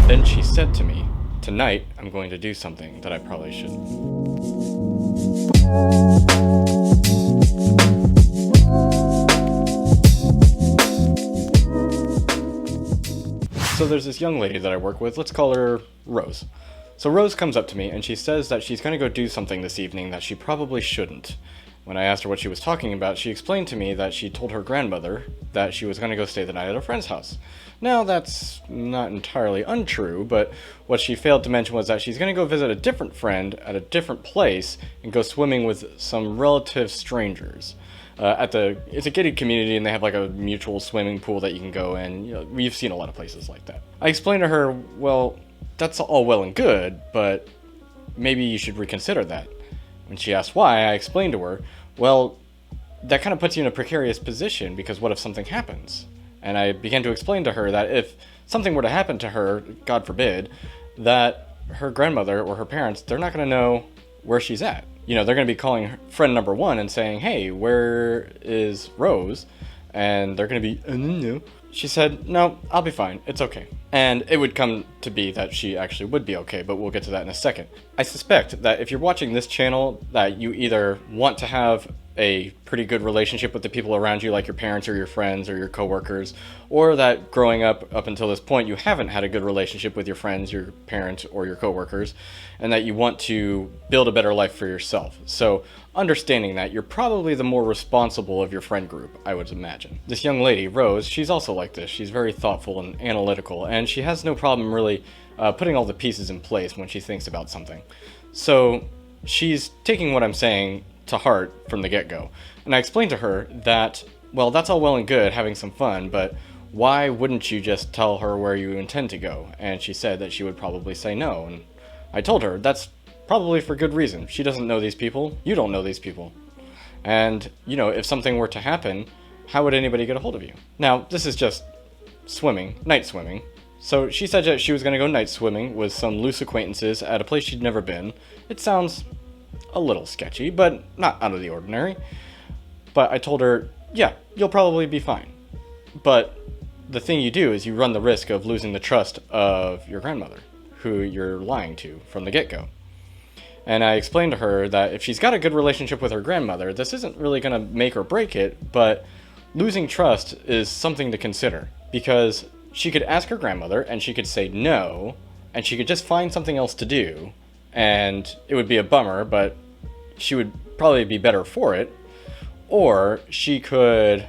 Then she said to me, "Tonight, I'm going to do something that I probably shouldn't." So there's this young lady that I work with, let's call her Rose. So Rose comes up to me and she says that she's going to go do something this evening that she probably shouldn't. When I asked her what she was talking about, she explained to me that she told her grandmother that she was going to go stay the night at a friend's house. Now, that's not entirely untrue, but what she failed to mention was that she's going to go visit a different friend at a different place and go swimming with some relative strangers. It's a gated community and they have like a mutual swimming pool that you can go in. You know, we've seen a lot of places like that. I explained to her, well, that's all well and good, but maybe you should reconsider that. When she asked why, I explained to her, well, that kind of puts you in a precarious position because what if something happens? And I began to explain to her that if something were to happen to her, God forbid, that her grandmother or her parents, they're not going to know where she's at. You know, they're going to be calling friend number one and saying, "Hey, where is Rose?" And they're going to be, no. She said, "No, I'll be fine. It's okay." And it would come to be that she actually would be okay, but we'll get to that in a second. I suspect that if you're watching this channel, that you either want to have a pretty good relationship with the people around you, like your parents or your friends or your coworkers, or that growing up until this point you haven't had a good relationship with your friends, your parents, or your coworkers, and that you want to build a better life for yourself. So understanding that, you're probably the more responsible of your friend group, I would imagine. This young lady, Rose, she's also like this. She's very thoughtful and analytical, and she has no problem really putting all the pieces in place when she thinks about something. So she's taking what I'm saying to heart from the get-go. And I explained to her that, well, that's all well and good having some fun, but why wouldn't you just tell her where you intend to go? And she said that she would probably say no. And I told her that's probably for good reason. She doesn't know these people. You don't know these people. And, you know, if something were to happen, how would anybody get a hold of you? Now, this is just swimming, night swimming. So she said that she was going to go night swimming with some loose acquaintances at a place she'd never been. It sounds a little sketchy, but not out of the ordinary. But I told her, yeah, you'll probably be fine. But the thing you do is you run the risk of losing the trust of your grandmother, who you're lying to from the get-go. And I explained to her that if she's got a good relationship with her grandmother, this isn't really going to make or break it, but losing trust is something to consider. Because she could ask her grandmother, and she could say no, and she could just find something else to do, and it would be a bummer, but she would probably be better for it. Or she could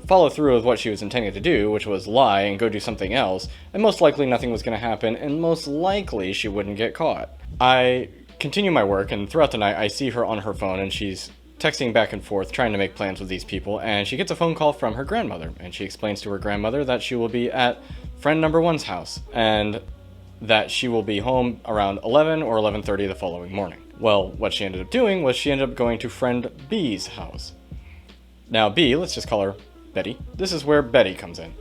follow through with what she was intending to do, which was lie and go do something else, and most likely nothing was going to happen, and most likely she wouldn't get caught. I continue my work, and throughout the night I see her on her phone, and she's texting back and forth, trying to make plans with these people, and she gets a phone call from her grandmother, and she explains to her grandmother that she will be at friend number one's house, and that she will be home around 11 or 11:30 the following morning. Well, what she ended up doing was she ended up going to friend B's house. Now B, let's just call her Betty. This is where Betty comes in.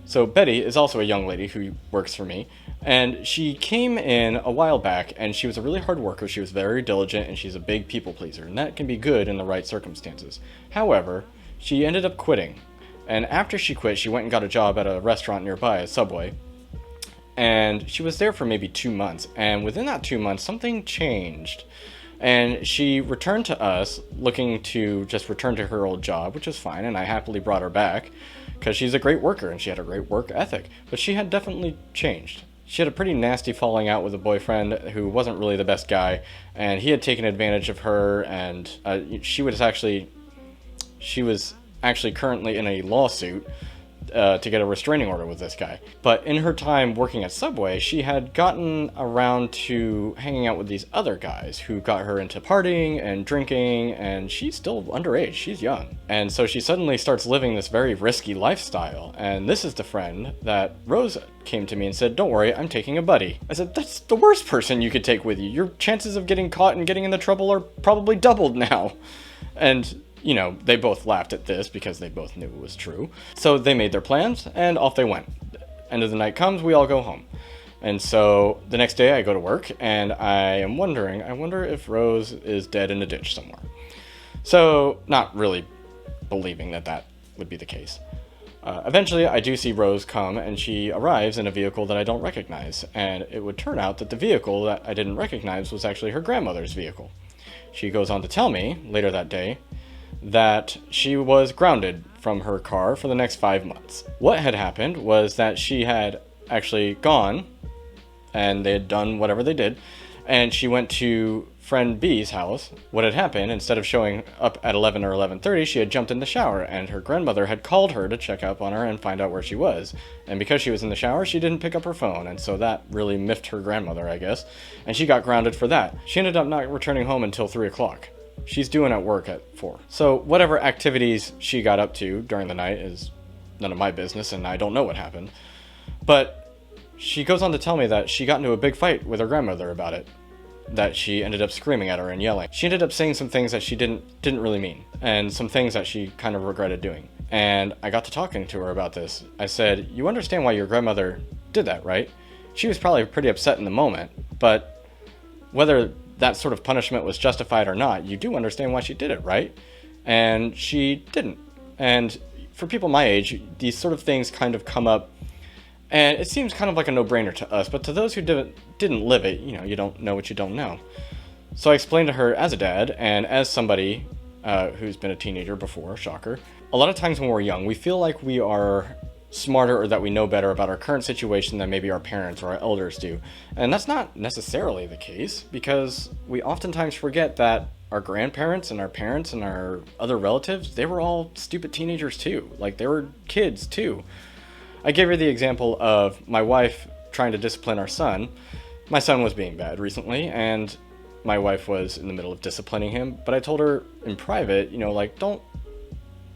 So Betty is also a young lady who works for me, and she came in a while back, and she was a really hard worker. She was very diligent, and she's a big people pleaser, and that can be good in the right circumstances. However, she ended up quitting, and after she quit, she went and got a job at a restaurant nearby, a Subway, and she was there for maybe 2 months, and within that 2 months, something changed. And she returned to us looking to just return to her old job, which is fine, and I happily brought her back because she's a great worker and she had a great work ethic. But she had definitely changed. She had a pretty nasty falling out with a boyfriend who wasn't really the best guy, and he had taken advantage of her, and she was actually currently in a lawsuit to get a restraining order with this guy. But in her time working at Subway, she had gotten around to hanging out with these other guys who got her into partying and drinking, and she's still underage, she's young. And so she suddenly starts living this very risky lifestyle, and this is the friend that Rose came to me and said, "Don't worry, I'm taking a buddy." I said, "That's the worst person you could take with you. Your chances of getting caught and getting into trouble are probably doubled now." And you know, they both laughed at this because they both knew it was true. So they made their plans and off they went. End of the night comes, we all go home. And so the next day I go to work and I wonder if Rose is dead in a ditch somewhere. So not really believing that would be the case. Eventually, I do see Rose come, and she arrives in a vehicle that I don't recognize, and it would turn out that the vehicle that I didn't recognize was actually her grandmother's vehicle. She goes on to tell me, later that day, that she was grounded from her car for the next 5 months. What had happened was that she had actually gone, and they had done whatever they did, and she went to friend B's house. What had happened, instead of showing up at 11 or 11:30, she had jumped in the shower, and her grandmother had called her to check up on her and find out where she was. And because she was in the shower, she didn't pick up her phone, and so that really miffed her grandmother, I guess, and she got grounded for that. She ended up not returning home until 3 o'clock. She's due at work at 4. So whatever activities she got up to during the night is none of my business, and I don't know what happened. But she goes on to tell me that she got into a big fight with her grandmother about it, that she ended up screaming at her and yelling. She ended up saying some things that she didn't really mean, and some things that she kind of regretted doing. And I got to talking to her about this. I said, "You understand why your grandmother did that, right?" She was probably pretty upset in the moment, but whether that sort of punishment was justified or not, you do understand why she did it, right? And she didn't. And for people my age, these sort of things kind of come up, and it seems kind of like a no-brainer to us, but to those who didn't live it, you don't know what you don't know. So I explained to her, as a dad and as somebody who's been a teenager before, shocker, a lot of times when we're young, we feel like we are smarter or that we know better about our current situation than maybe our parents or our elders do. And that's not necessarily the case, because we oftentimes forget that our grandparents and our parents and our other relatives, they were all stupid teenagers too. Like, they were kids too. I gave her the example of my wife trying to discipline our son. My son was being bad recently, and my wife was in the middle of disciplining him, but I told her in private,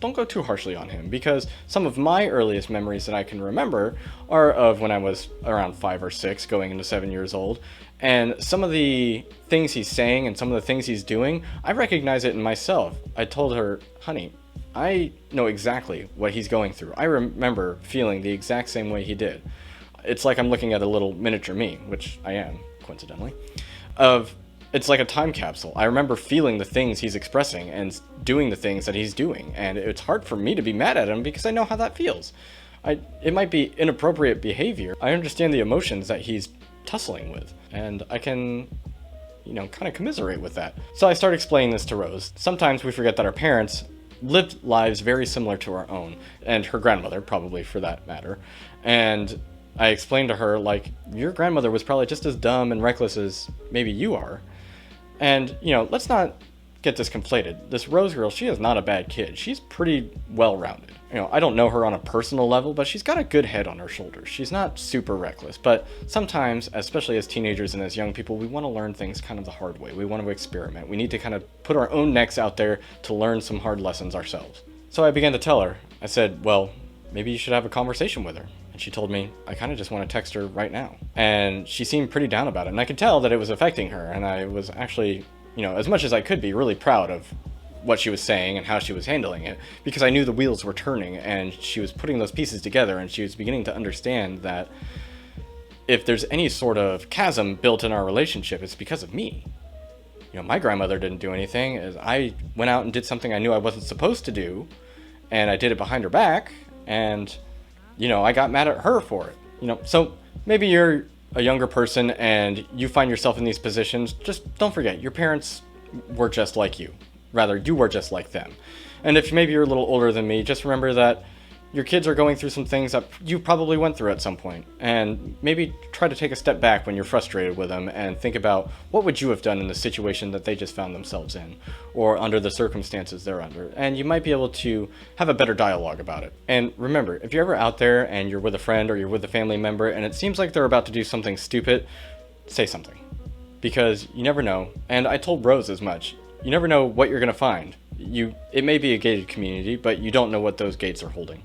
don't go too harshly on him, because some of my earliest memories that I can remember are of when I was around 5 or 6, going into 7 years old, and some of the things he's saying and some of the things he's doing, I recognize it in myself. I told her, "Honey, I know exactly what he's going through. I remember feeling the exact same way he did." It's like I'm looking at a little miniature me, which I am, coincidentally, it's like a time capsule. I remember feeling the things he's expressing and doing the things that he's doing, and it's hard for me to be mad at him because I know how that feels. It might be inappropriate behavior. I understand the emotions that he's tussling with, and I can, kind of commiserate with that. So I start explaining this to Rose. Sometimes we forget that our parents lived lives very similar to our own, and her grandmother, probably, for that matter. And I explained to her, like, your grandmother was probably just as dumb and reckless as maybe you are. And, let's not get this conflated. This Rose girl, she is not a bad kid. She's pretty well-rounded. I don't know her on a personal level, but she's got a good head on her shoulders. She's not super reckless, but sometimes, especially as teenagers and as young people, we want to learn things kind of the hard way. We want to experiment. We need to kind of put our own necks out there to learn some hard lessons ourselves. So I began to tell her. I said, "Well, maybe you should have a conversation with her." And she told me, "I kind of just want to text her right now." And she seemed pretty down about it, and I could tell that it was affecting her, and I was actually, as much as I could be, really proud of what she was saying and how she was handling it, because I knew the wheels were turning, and she was putting those pieces together, and she was beginning to understand that if there's any sort of chasm built in our relationship, it's because of me. My grandmother didn't do anything. As I went out and did something I knew I wasn't supposed to do, and I did it behind her back, and I got mad at her for it. So maybe you're a younger person and you find yourself in these positions. Just don't forget, your parents were just like you. Rather, you were just like them. And if maybe you're a little older than me, just remember that your kids are going through some things that you probably went through at some point. And maybe try to take a step back when you're frustrated with them and think about, what would you have done in the situation that they just found themselves in, or under the circumstances they're under? And you might be able to have a better dialogue about it. And remember, if you're ever out there and you're with a friend or you're with a family member and it seems like they're about to do something stupid, say something. Because you never know. And I told Rose as much. You never know what you're going to find. It may be a gated community, but you don't know what those gates are holding.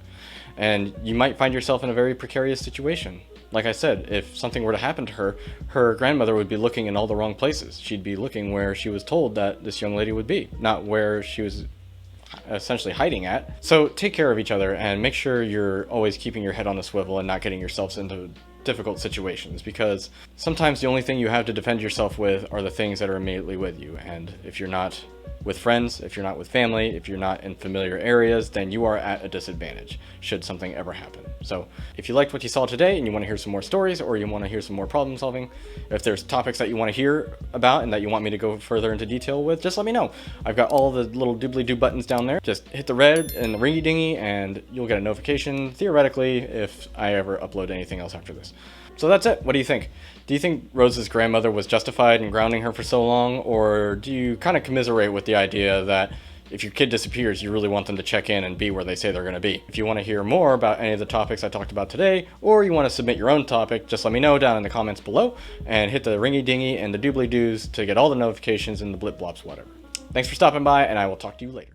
And you might find yourself in a very precarious situation. Like I said, if something were to happen to her, her grandmother would be looking in all the wrong places. She'd be looking where she was told that this young lady would be, not where she was essentially hiding at. So take care of each other and make sure you're always keeping your head on the swivel and not getting yourselves into difficult situations, because sometimes the only thing you have to defend yourself with are the things that are immediately with you, and if you're not with friends, if you're not with family, if you're not in familiar areas, then you are at a disadvantage should something ever happen. So if you liked what you saw today and you want to hear some more stories, or you want to hear some more problem solving, if there's topics that you want to hear about and that you want me to go further into detail with, just let me know. I've got all the little doobly-doo buttons down there. Just hit the red and the ringy dingy and you'll get a notification, theoretically, if I ever upload anything else after this. So that's it. What do you think? Do you think Rose's grandmother was justified in grounding her for so long, or do you kind of commiserate with the idea that if your kid disappears, you really want them to check in and be where they say they're going to be? If you want to hear more about any of the topics I talked about today, or you want to submit your own topic, just let me know down in the comments below, and hit the ringy dingy and the doobly doos to get all the notifications and the blip blops, whatever. Thanks for stopping by, and I will talk to you later.